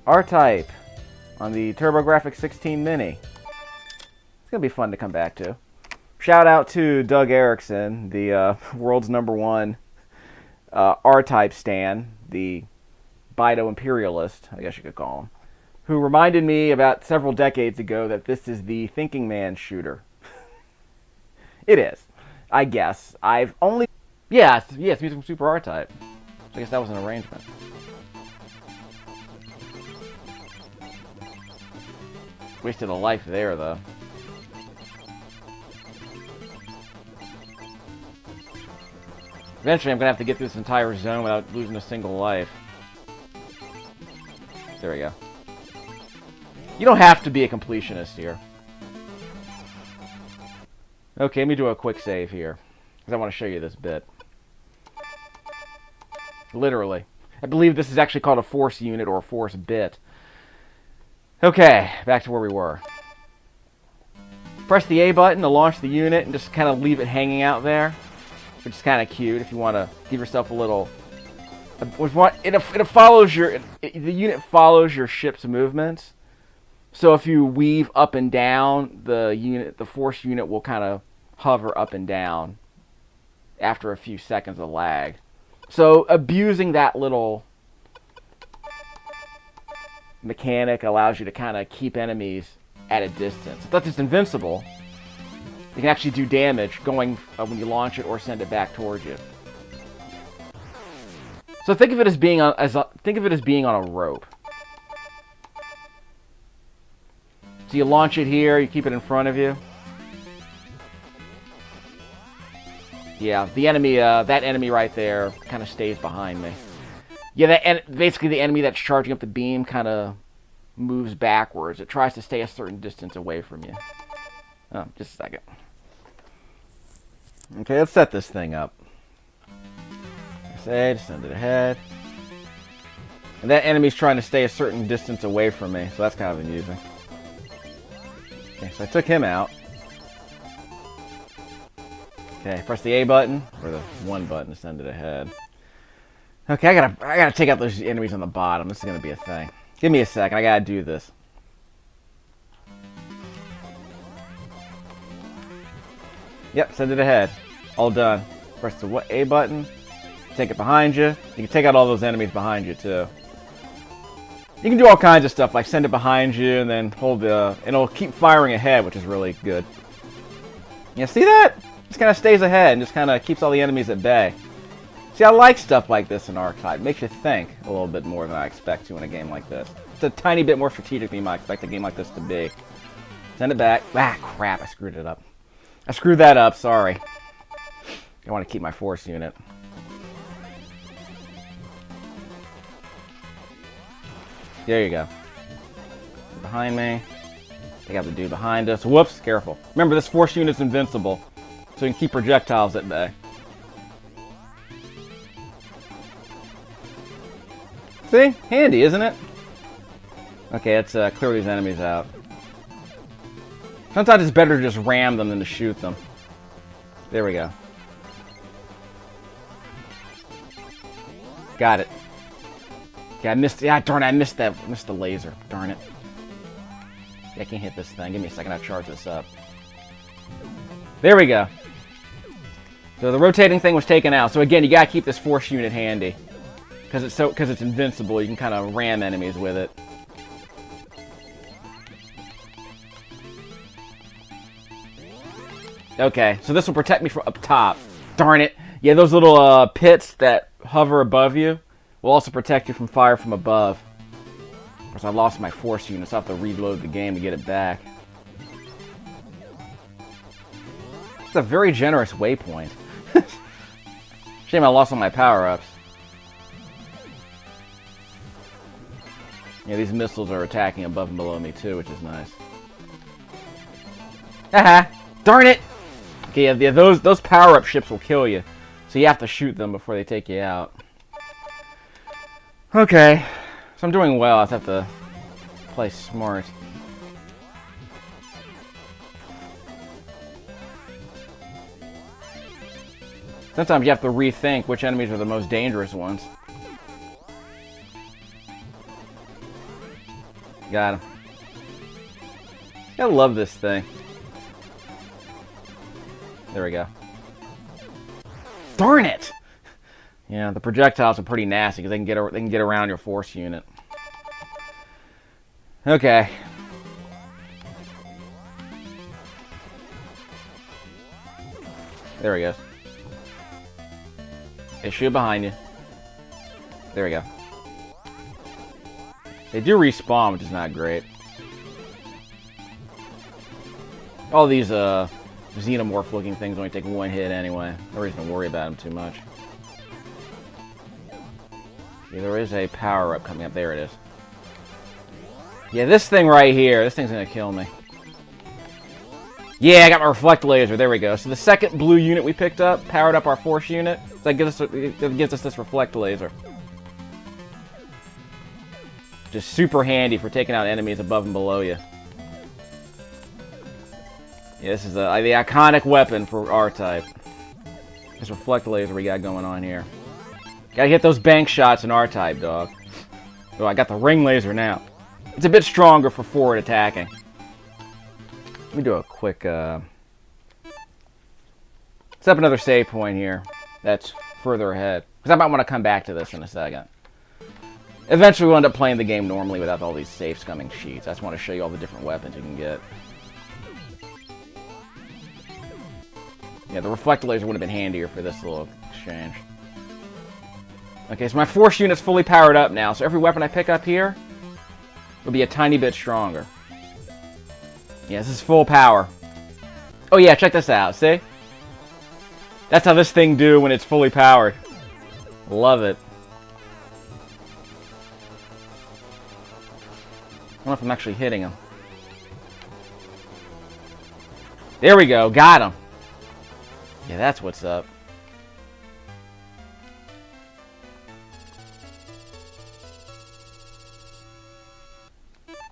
rtype on the TurboGrafx-16 Mini. It's going to be fun to come back to. Shout out to Doug Erickson, the world's #1 rtype stan, the Bydo Imperialist, I guess you could call him, who reminded me about several decades ago that this is the thinking man shooter. It is, I guess. I've only... Yeah, it's music from Super rtype. So I guess that was an arrangement. Wasted a life there, though. Eventually, I'm going to have to get through this entire zone without losing a single life. There we go. You don't have to be a completionist here. Okay, let me do a quick save here, because I want to show you this bit. Literally. I believe this is actually called a force unit or a force bit. Okay, back to where we were. Press the A button to launch the unit and just kind of leave it hanging out there, which is kind of cute if you want to give yourself a little... It follows your... The unit follows your ship's movements. So if you weave up and down, the force unit will kind of hover up and down after a few seconds of lag. So abusing that little mechanic allows you to kind of keep enemies at a distance. It's not just invincible. You can actually do damage going when you launch it or send it back towards you. So think of it as being on a rope. So you launch it here, you keep it in front of you. Yeah, the enemy, that enemy right there, kind of stays behind me. Yeah, basically the enemy that's charging up the beam kind of moves backwards. It tries to stay a certain distance away from you. Oh, just a second. Okay, let's set this thing up. Say, send it ahead. And that enemy's trying to stay a certain distance away from me, so that's kind of amusing. Okay, so I took him out. Okay, press the A button, or the 1 button to send it ahead. Okay, I gotta take out those enemies on the bottom. This is gonna be a thing. Give me a second, I gotta do this. Yep, send it ahead. All done. Press the A button, take it behind you. You can take out all those enemies behind you, too. You can do all kinds of stuff, like send it behind you and then hold the... And it'll keep firing ahead, which is really good. Yeah, see that? Just kind of stays ahead and just kind of keeps all the enemies at bay. See, I like stuff like this in rtype. It makes you think a little bit more than I expect to in a game like this. It's a tiny bit more strategic than you might expect a game like this to be. Send it back. Ah, crap, I screwed it up. I screwed that up, sorry. I want to keep my force unit. There you go. Behind me. Take out the dude behind us. Whoops, careful. Remember, this force unit's invincible, so you can keep projectiles at bay. See? Handy, isn't it? Okay, let's clear these enemies out. Sometimes it's better to just ram them than to shoot them. There we go. Got it. Yeah, I missed. Yeah, darn it, I missed that. Missed the laser. Darn it. Yeah, I can't hit this thing. Give me a second. I'll charge this up. There we go. So the rotating thing was taken out. So again, you gotta keep this force unit handy because it's invincible. You can kind of ram enemies with it. Okay, so this will protect me from up top. Darn it. Yeah, those little pits that hover above you will also protect you from fire from above. Of course, I lost my force unit, so I have to reload the game to get it back. It's a very generous waypoint. Shame I lost all my power-ups. Yeah, these missiles are attacking above and below me too, which is nice. Haha! Darn it! Okay, yeah, those power-up ships will kill you, so you have to shoot them before they take you out. Okay, so I'm doing well. I just have to play smart. Sometimes you have to rethink which enemies are the most dangerous ones. Got him. I love this thing. There we go. Darn it! Yeah, the projectiles are pretty nasty because they can get around your force unit. Okay. There he goes. They shoot behind you. There we go. They do respawn, which is not great. All these xenomorph-looking things only take one hit anyway. No reason to worry about them too much. Yeah, there is a power-up coming up. There it is. Yeah, this thing right here, this thing's gonna kill me. Yeah, I got my reflect laser. There we go. So the second blue unit we picked up powered up our force unit. So that gives us this reflect laser. Just super handy for taking out enemies above and below you. Yeah, this is the iconic weapon for R-Type. This reflect laser we got going on here. Gotta hit those bank shots in R-Type, dog. Oh, I got the ring laser now. It's a bit stronger for forward attacking. Let me do a quick, set up another save point here that's further ahead. Because I might want to come back to this in a second. Eventually we'll end up playing the game normally without all these safe scumming sheets. I just want to show you all the different weapons you can get. Yeah, the reflect laser would have been handier for this little exchange. Okay, so my force unit's fully powered up now, so every weapon I pick up here will be a tiny bit stronger. Yeah, this is full power. Oh yeah, check this out, see? That's how this thing do when it's fully powered. Love it. I don't know if I'm actually hitting him. There we go, got him. Yeah, that's what's up.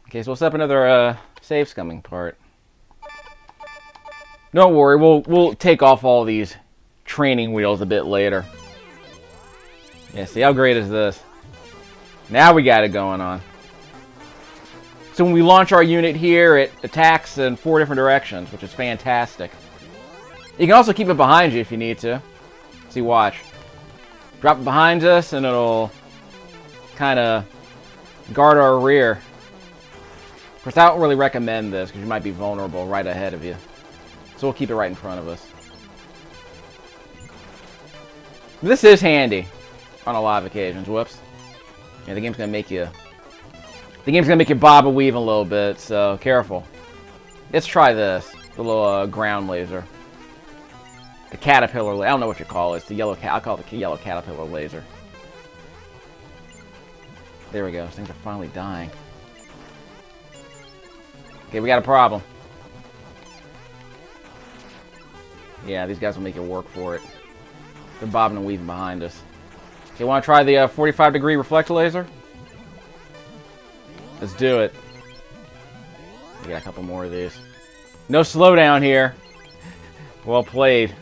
Okay, so we'll set up another save scumming part. Don't worry, we'll take off all these training wheels a bit later. Yeah, see how great is this? Now we got it going on. So when we launch our unit here, it attacks in 4 different directions, which is fantastic. You can also keep it behind you if you need to. See, watch. Drop it behind us and it'll kind of guard our rear. Of course, I don't really recommend this because you might be vulnerable right ahead of you. So we'll keep it right in front of us. This is handy on a lot of occasions. Whoops. Yeah, the game's gonna make you bob and weave a little bit, so careful. Let's try this. The little ground laser. The caterpillar. I don't know what you call it. It's the yellow. I'll call it the yellow caterpillar laser. There we go. These things are finally dying. Okay, we got a problem. Yeah, these guys will make it work for it. They're bobbing and weaving behind us. Okay, want to try the 45-degree reflect laser? Let's do it. We got a couple more of these. No slowdown here. Well played.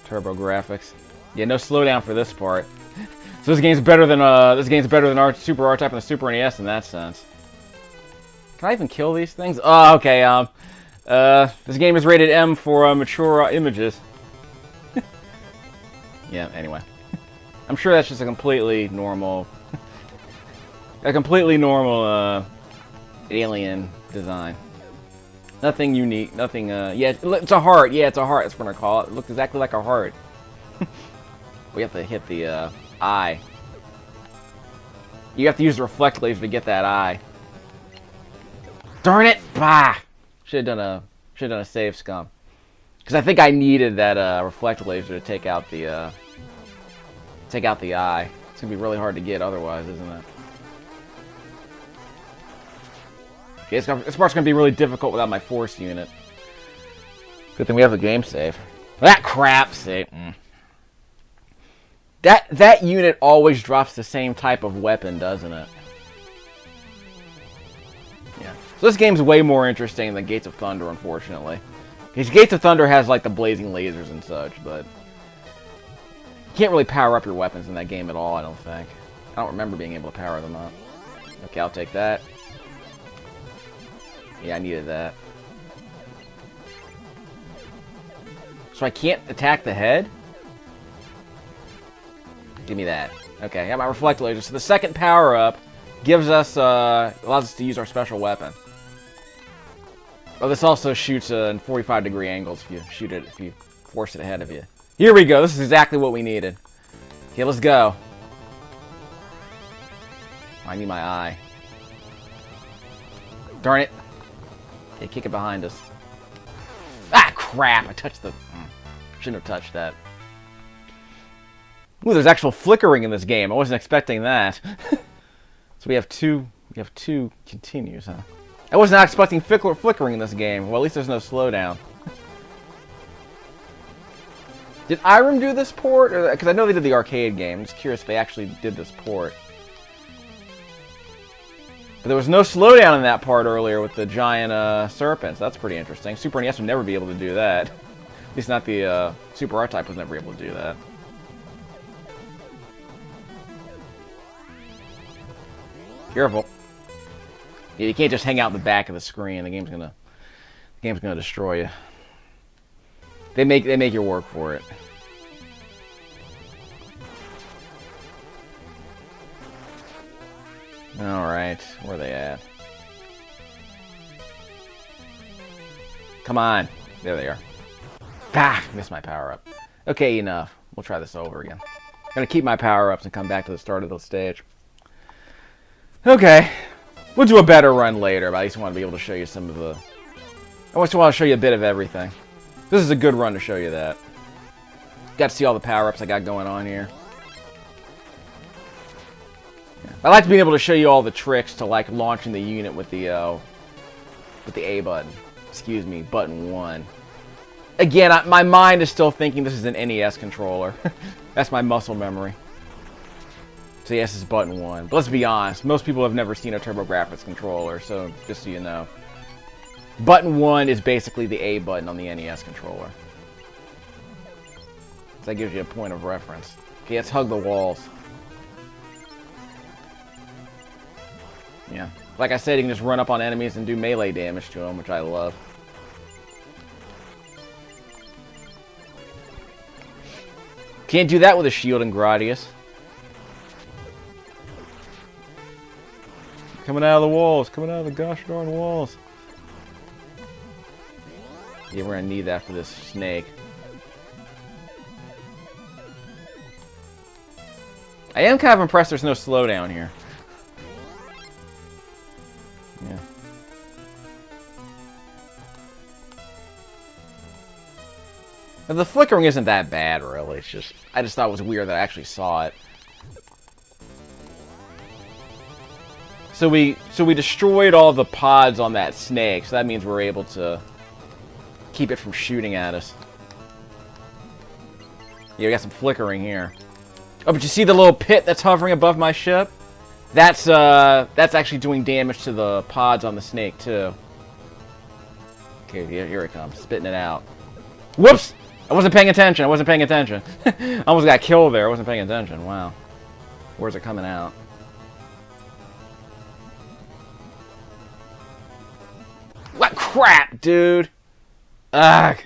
TurboGrafx. Yeah, no slowdown for this part. So this game's better than our Super R-Type and the Super NES in that sense. Can I even kill these things? Oh, okay. This game is rated M for mature images. Yeah. Anyway, I'm sure that's just a completely normal alien design. Nothing unique. Nothing. Yeah, it's a heart. Yeah, it's a heart. That's what I call it. It looks exactly like a heart. We have to hit the eye. You have to use the reflect laser to get that eye. Darn it! Bah! Should have done a save scum. Because I think I needed that reflect laser to take out the eye. It's gonna be really hard to get otherwise, isn't it? Okay, this part's gonna be really difficult without my force unit. Good thing we have the game save. That crap save. That unit always drops the same type of weapon, doesn't it? Yeah. So this game's way more interesting than Gates of Thunder, unfortunately. Because Gates of Thunder has like the blazing lasers and such, but you can't really power up your weapons in that game at all, I don't think. I don't remember being able to power them up. Okay, I'll take that. Yeah, I needed that. So I can't attack the head? Give me that. Okay, I got my reflect laser. So the second power-up gives us, allows us to use our special weapon. Oh, this also shoots in 45-degree angles if you shoot it, if you force it ahead of you. Here we go. This is exactly what we needed. Okay, let's go. I need my eye. Darn it. Okay, kick it behind us. Ah, crap! I touched the... Shouldn't have touched that. Ooh, there's actual flickering in this game. I wasn't expecting that. So we have two continues, huh? I was not expecting flickering in this game. Well, at least there's no slowdown. Did Irem do this port? Because I know they did the arcade game. I'm just curious if they actually did this port. But there was no slowdown in that part earlier with the giant serpents. That's pretty interesting. Super NES would never be able to do that. At least not the Super rtype was never able to do that. Careful. Yeah, you can't just hang out in the back of the screen. The game's gonna destroy you. They make you work for it. All right, where are they at? Come on, there they are. Ah, missed my power up. Okay, enough. We'll try this over again. I'm gonna keep my power ups and come back to the start of the stage. Okay, we'll do a better run later, but I just want to be able to show you some of the... I just want to show you a bit of everything. This is a good run to show you that. Got to see all the power-ups I got going on here. Yeah. I like being able to show you all the tricks to like launching the unit with the A button. Excuse me, button 1. Again, my mind is still thinking this is an NES controller. That's my muscle memory. So yes, it's button 1. But let's be honest, most people have never seen a TurboGrafx controller, so just so you know. Button 1 is basically the A button on the NES controller. So that gives you a point of reference. Okay, let's hug the walls. Yeah. Like I said, you can just run up on enemies and do melee damage to them, which I love. Can't do that with a shield and Gradius. Coming out of the walls. Coming out of the gosh darn walls. Yeah, we're gonna need that for this snake. I am kind of impressed there's no slowdown here. Yeah. Now, the flickering isn't that bad, really. It's just... I just thought it was weird that I actually saw it. So we destroyed all the pods on that snake, so that means we're able to keep it from shooting at us. Yeah, we got some flickering here. Oh, but you see the little pit that's hovering above my ship? That's actually doing damage to the pods on the snake, too. Okay, here it comes. Spitting it out. Whoops! I wasn't paying attention. I wasn't paying attention. I almost got killed there. I wasn't paying attention. Wow. Where's it coming out? What crap, dude? Ugh.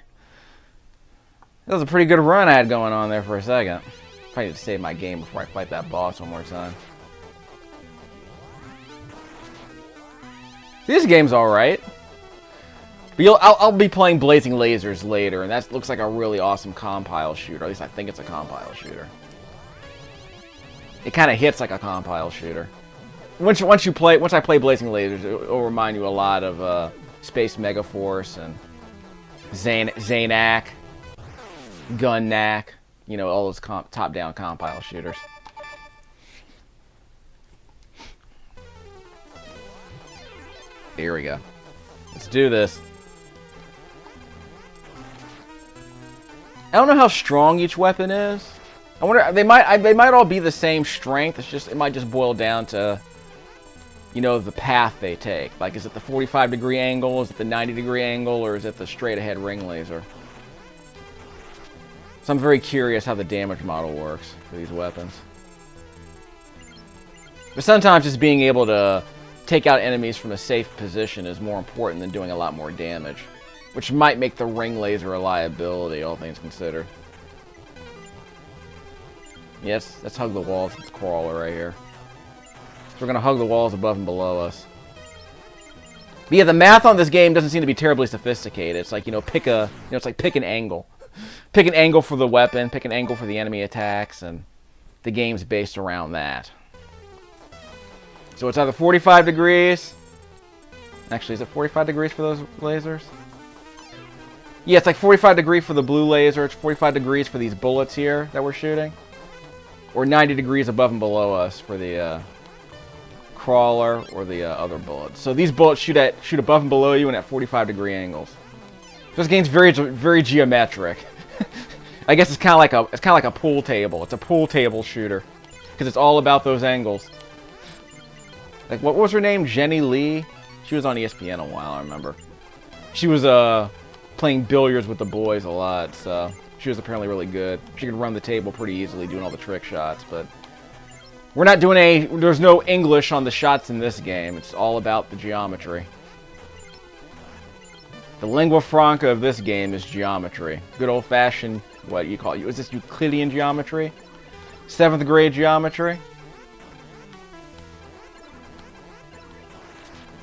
That was a pretty good run I had going on there for a second. Probably need to save my game before I fight that boss one more time. This game's alright. But I'll be playing Blazing Lasers later, and that looks like a really awesome compile shooter. At least I think it's a compile shooter. It kind of hits like a compile shooter. Once I play Blazing Lasers, it'll remind you a lot of Space Megaforce and Zanac, Gunnac, you know, all those top-down compile shooters. Here we go. Let's do this. I don't know how strong each weapon is. I wonder, they might all be the same strength. It might just boil down to, you know, the path they take. Like, is it the 45-degree angle, is it the 90-degree angle, or is it the straight-ahead ring laser? So I'm very curious how the damage model works for these weapons. But sometimes just being able to take out enemies from a safe position is more important than doing a lot more damage. Which might make the ring laser a liability, all things considered. Yes, let's hug the walls with the crawler right here. So we're going to hug the walls above and below us. But yeah, the math on this game doesn't seem to be terribly sophisticated. It's like, it's like pick an angle. Pick an angle for the weapon, pick an angle for the enemy attacks, and the game's based around that. So it's either 45 degrees. Actually, is it 45 degrees for those lasers? Yeah, it's like 45 degrees for the blue laser. It's 45 degrees for these bullets here that we're shooting. Or 90 degrees above and below us for the crawler or the other bullets. So these bullets shoot above and below you and at 45-degree angles. This game's very geometric. I guess it's kind of like a pool table. It's a pool table shooter because it's all about those angles. Like what was her name? Jenny Lee. She was on ESPN a while. I remember. She was playing billiards with the boys a lot, so she was apparently really good. She could run the table pretty easily, doing all the trick shots. But we're not doing there's no English on the shots in this game. It's all about the geometry. The lingua franca of this game is geometry. Good old-fashioned, what you call it? Is this Euclidean geometry? 7th grade geometry?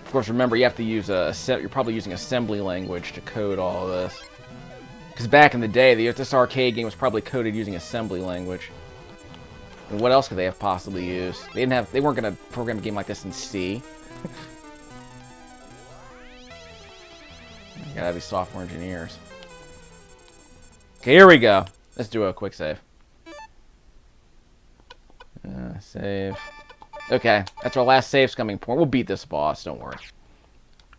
Of course, remember, you have to use you're probably using assembly language to code all of this. Because back in the day, this arcade game was probably coded using assembly language. And what else could they have possibly used? They weren't going to program a game like this in C. You gotta be software engineers. Okay, here we go. Let's do a quick save. Save. Okay, that's our last saves coming point. We'll beat this boss, don't worry.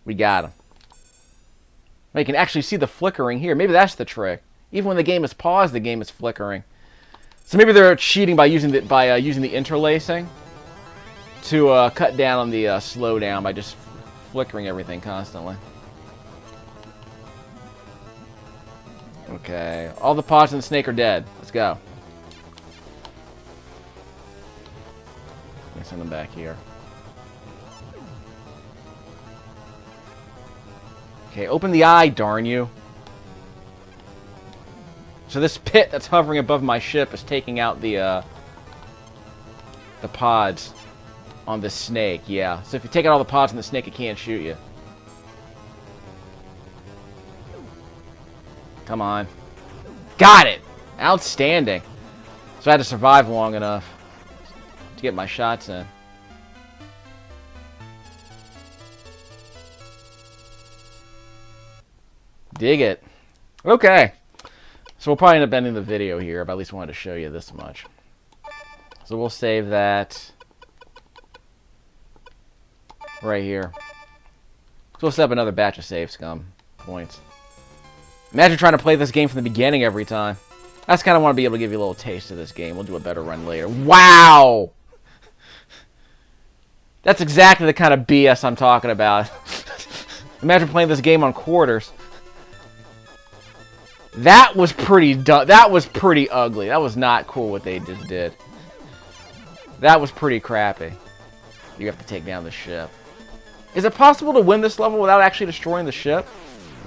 We got him. You can actually see the flickering here. Maybe that's the trick. Even when the game is paused, the game is flickering. So maybe they're cheating by using the interlacing to cut down on the slowdown by just flickering everything constantly. Okay, all the pods in the snake are dead. Let's go. Let me send them back here. Okay, open the eye, darn you. So this pit that's hovering above my ship is taking out the pods on the snake, yeah. So if you take out all the pods on the snake, it can't shoot you. Come on. Got it! Outstanding. So I had to survive long enough to get my shots in. Dig it. Okay. So we'll probably end up ending the video here, but I at least wanted to show you this much. So we'll save that right here. So we'll set up another batch of save scum points. Imagine trying to play this game from the beginning every time. I just kind of want to be able to give you a little taste of this game. We'll do a better run later. Wow! That's exactly the kind of BS I'm talking about. Imagine playing this game on quarters. That was pretty dumb. That was pretty ugly. That was not cool what they just did. That was pretty crappy. You have to take down the ship. Is it possible to win this level without actually destroying the ship?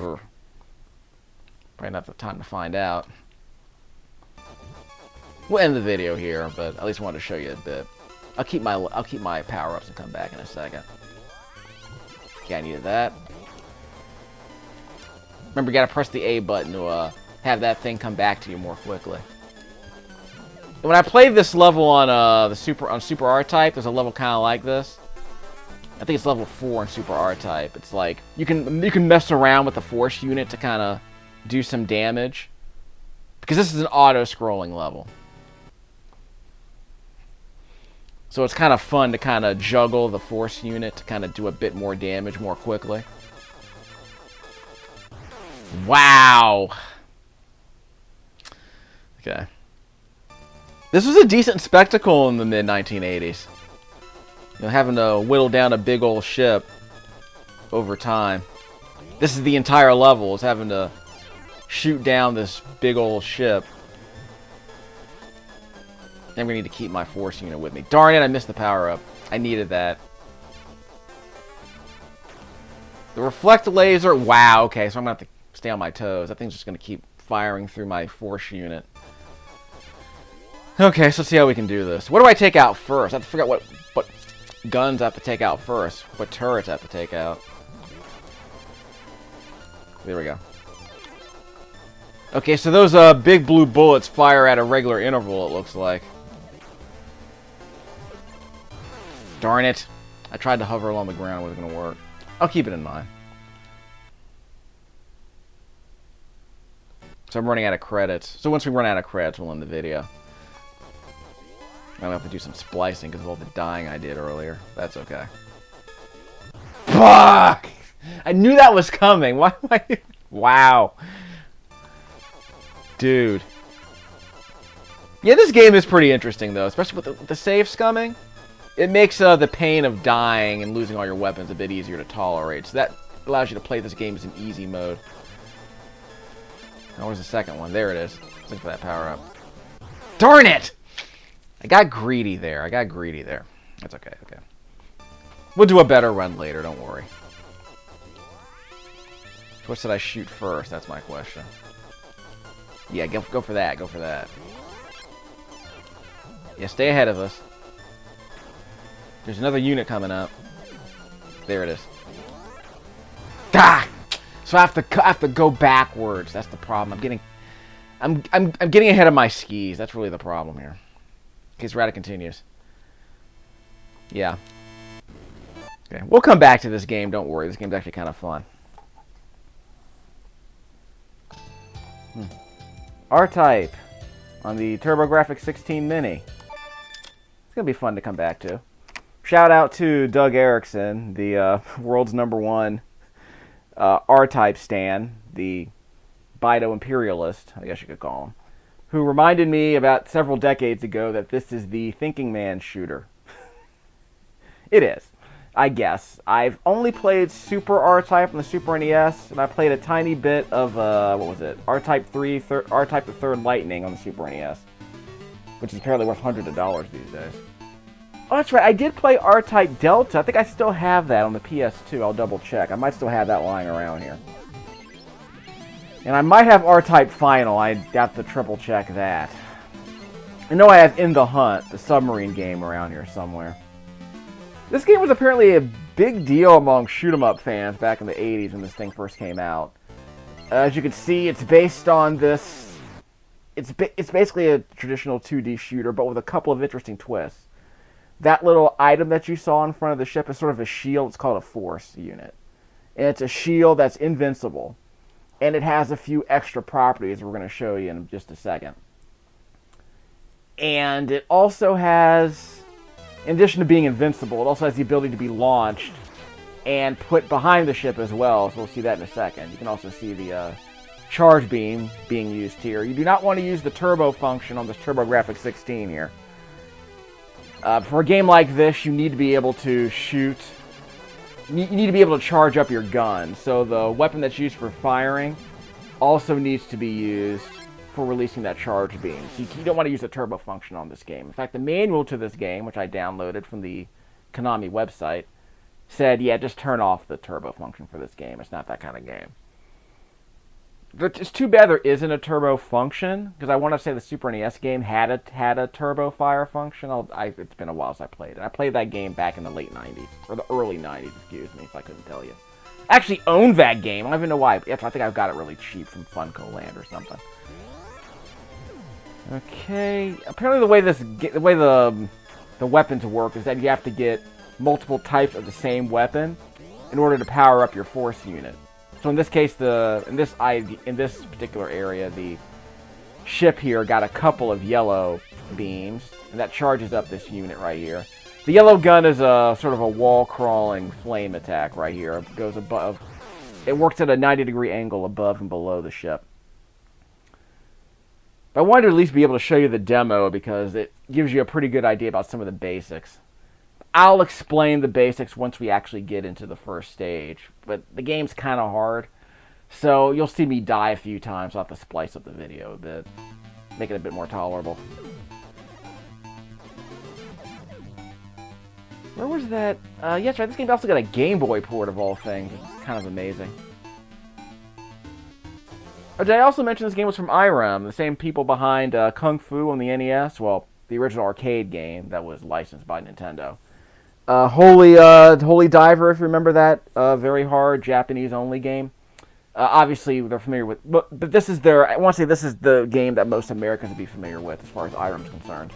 Or probably not the time to find out. We'll end the video here, but at least wanted to show you a bit. I'll keep my power-ups and come back in a second. Okay, I needed that. Remember, you gotta press the A button to have that thing come back to you more quickly. And when I played this level on Super R-Type, there's a level kind of like this. I think it's level 4 on Super R-Type. It's like you can mess around with the force unit to kind of do some damage, because this is an auto-scrolling level. So it's kind of fun to kind of juggle the force unit to kind of do a bit more damage more quickly. Wow. Okay. This was a decent spectacle in the mid-1980s. You know, having to whittle down a big old ship over time. This is the entire level, is having to shoot down this big old ship. I'm going to need to keep my force unit with me. Darn it, I missed the power-up. I needed that. The reflect laser. Wow, okay, so I'm going to have to stay on my toes. That thing's just going to keep firing through my force unit. Okay, so let's see how we can do this. What do I take out first? I have to figure out what guns I have to take out first. What turrets I have to take out. There we go. Okay, so those big blue bullets fire at a regular interval, it looks like. Darn it. I tried to hover along the ground. It wasn't going to work. I'll keep it in mind. So I'm running out of credits. So once we run out of credits, we'll end the video. I'm going to have to do some splicing because of all the dying I did earlier. That's okay. Fuck! I knew that was coming. Why am I... Wow. Dude. Yeah, this game is pretty interesting, though. Especially with the save scumming. It makes the pain of dying and losing all your weapons a bit easier to tolerate. So that allows you to play this game as an easy mode. Oh, where's the second one? There it is. Let's look for that power-up. Darn it! I got greedy there. That's okay, okay. We'll do a better run later, don't worry. What should I shoot first? That's my question. Yeah, go for that, go for that. Yeah, stay ahead of us. There's another unit coming up. There it is. Ah! So I have to go backwards. That's the problem. I'm getting ahead of my skis. That's really the problem here. In case Rata continues. Yeah. Okay, we'll come back to this game. Don't worry. This game's actually kind of fun. rtype on the TurboGrafx-16 Mini. It's gonna be fun to come back to. Shout out to Doug Erickson, the world's #1 rtype stan, the Bydo Imperialist, I guess you could call him, who reminded me about several decades ago that this is the thinking man shooter. It is, I guess. I've only played Super rtype on the Super NES, and I played a tiny bit of, what was it, rtype 3, rtype the Third Lightning on the Super NES, which is apparently worth hundreds of dollars these days. Oh, that's right. I did play rtype Delta. I think I still have that on the PS2. I'll double check. I might still have that lying around here. And I might have rtype Final. I have to triple check that. I know I have In the Hunt, the submarine game, around here somewhere. This game was apparently a big deal among shoot-'em-up fans back in the 80s when this thing first came out. As you can see, it's based on this... It's basically a traditional 2D shooter, but with a couple of interesting twists. That little item that you saw in front of the ship is sort of a shield. It's called a force unit. And it's a shield that's invincible. And it has a few extra properties we're going to show you in just a second. And it also has, in addition to being invincible, it also has the ability to be launched and put behind the ship as well. So we'll see that in a second. You can also see the charge beam being used here. You do not want to use the turbo function on this TurboGrafx-16 here. For a game like this, you need to be able to shoot. You need to be able to charge up your gun. So the weapon that's used for firing also needs to be used for releasing that charge beam. So you don't want to use the turbo function on this game. In fact, the manual to this game, which I downloaded from the Konami website, said, yeah, just turn off the turbo function for this game. It's not that kind of game. It's too bad there isn't a turbo function, because I want to say the Super NES game had a turbo fire function. It's been a while since I played it. I played that game back in the late 90s, or the early 90s, excuse me, if I couldn't tell you. I actually owned that game. I don't even know why. I think I got it really cheap from Funko Land or something. Okay, apparently the way the weapons work is that you have to get multiple types of the same weapon in order to power up your force unit. So in this case, in this particular area, the ship here got a couple of yellow beams, and that charges up this unit right here. The yellow gun is a sort of a wall-crawling flame attack right here. It goes above. It works at a 90-degree angle above and below the ship. But I wanted to at least be able to show you the demo because it gives you a pretty good idea about some of the basics. I'll explain the basics once we actually get into the first stage, but the game's kind of hard, so you'll see me die a few times. I'll have to splice up the video a bit, make it a bit more tolerable. Where was that? Yes, right. This game also got a Game Boy port of all things. It's kind of amazing. Oh, did I also mention this game was from Irem, the same people behind Kung Fu on the NES? Well, the original arcade game that was licensed by Nintendo. Holy Diver, if you remember that, very hard Japanese-only game. Obviously, they're familiar with, but this is their. I want to say this is the game that most Americans would be familiar with, as far as Irem's concerned.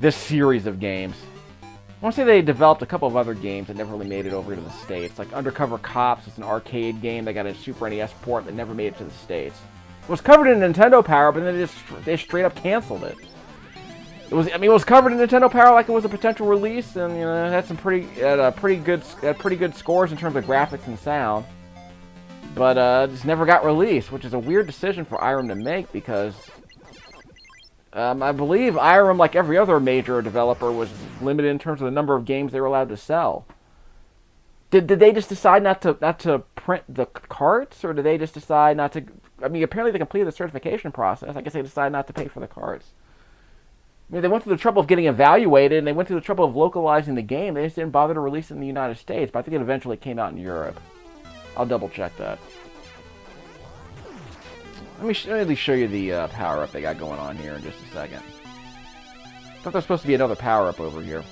This series of games. I want to say they developed a couple of other games that never really made it over to the States. Like Undercover Cops, it's an arcade game that got a Super NES port that never made it to the States. It was covered in Nintendo Power, but then they straight up canceled it. It was covered in Nintendo Power like it was a potential release, and it had some pretty good scores in terms of graphics and sound. But just never got released, which is a weird decision for Irem to make because I believe Irem, like every other major developer, was limited in terms of the number of games they were allowed to sell. Did they just decide not to print the carts, or did they just decide not to? I mean, apparently they completed the certification process. I guess they decided not to pay for the carts. I mean, they went through the trouble of getting evaluated, and they went through the trouble of localizing the game. They just didn't bother to release it in the United States, but I think it eventually came out in Europe. I'll double check that. Let me at least show you the power-up they got going on here in just a second. I thought there's supposed to be another power-up over here.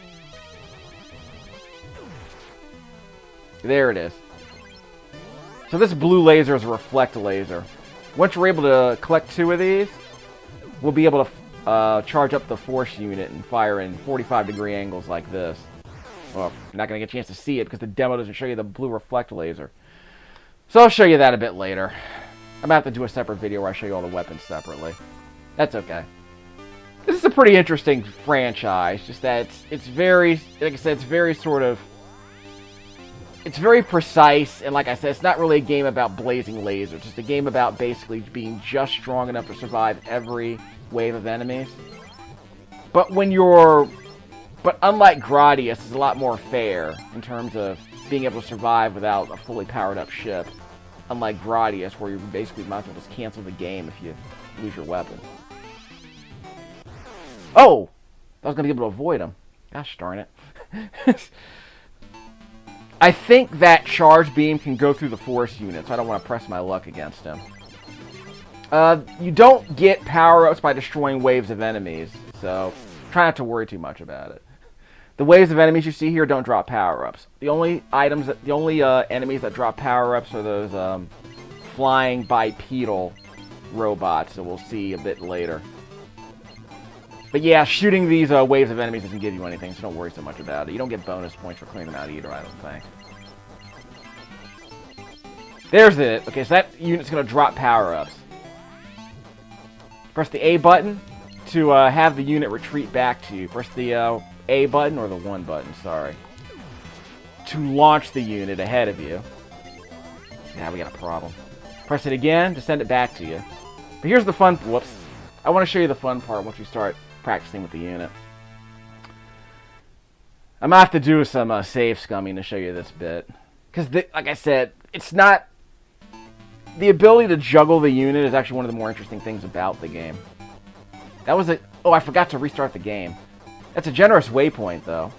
There it is. So this blue laser is a reflect laser. Once you're able to collect 2 of these, we'll be able to charge up the force unit and fire in 45-degree angles like this. Well, you're not going to get a chance to see it because the demo doesn't show you the blue reflect laser. So I'll show you that a bit later. I'm going to have to do a separate video where I show you all the weapons separately. That's okay. This is a pretty interesting franchise, just that it's very, like I said, it's very sort of, it's very precise, and like I said, it's not really a game about blazing lasers. It's just a game about basically being just strong enough to survive every wave of enemies. But unlike Gradius, it's a lot more fair in terms of being able to survive without a fully powered up ship. Unlike Gradius, where you basically might as well just cancel the game if you lose your weapon. Oh! I was going to be able to avoid him. Gosh darn it. I think that charge beam can go through the force unit, so I don't want to press my luck against him. You don't get power-ups by destroying waves of enemies, so try not to worry too much about it. The waves of enemies you see here don't drop power-ups. The only enemies that drop power-ups are those flying bipedal robots that we'll see a bit later. But yeah, shooting these waves of enemies doesn't give you anything, so don't worry so much about it. You don't get bonus points for clearing them out either, I don't think. There's it. Okay, so that unit's going to drop power-ups. Press the A button to have the unit retreat back to you. Press the A button, or the 1 button, sorry, to launch the unit ahead of you. Yeah, we got a problem. Press it again to send it back to you. But here's the fun... Whoops. I want to show you the fun part once we start practicing with the unit. I'm going to have to do some save scumming to show you this bit. Because, like I said, it's not... The ability to juggle the unit is actually one of the more interesting things about the game. That was a... Oh, I forgot to restart the game. That's a generous waypoint, though.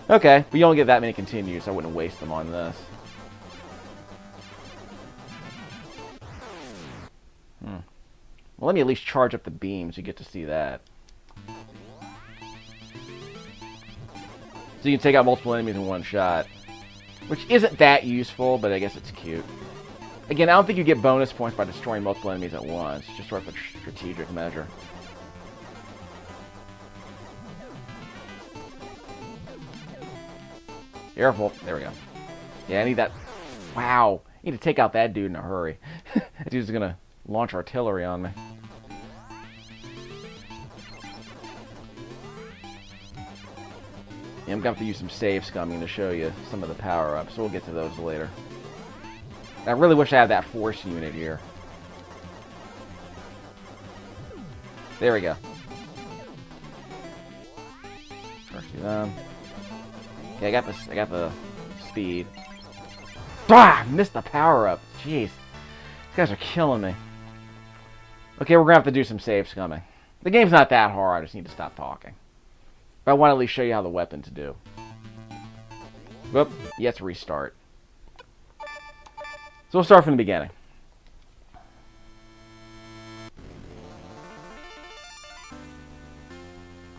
Okay, but you only get that many continues, so I wouldn't waste them on this. Well, let me at least charge up the beam so you get to see that. So you can take out multiple enemies in one shot. Which isn't that useful, but I guess it's cute. Again, I don't think you get bonus points by destroying multiple enemies at once. It's just sort of a strategic measure. Careful. There we go. Yeah, I need that. Wow. I need to take out that dude in a hurry. That dude's going to launch artillery on me. Yeah, I'm going to have to use some save scumming to show you some of the power-ups, so we'll get to those later. I really wish I had that force unit here. There we go. First do them. Okay, I got this. I got the speed. Bah! Missed the power-up. Jeez. These guys are killing me. Okay, we're going to have to do some save scumming. The game's not that hard. I just need to stop talking. But I want to at least show you how the weapons do. Whoop, you have to restart. So we'll start from the beginning.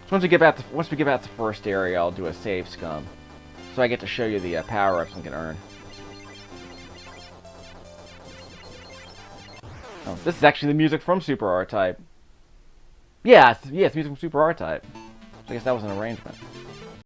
So once we get back to the first area, I'll do a save scum, so I get to show you the power-ups we can earn. Oh, this is actually the music from Super R-Type. Yeah, it's music from Super R-Type. So I guess that was an arrangement.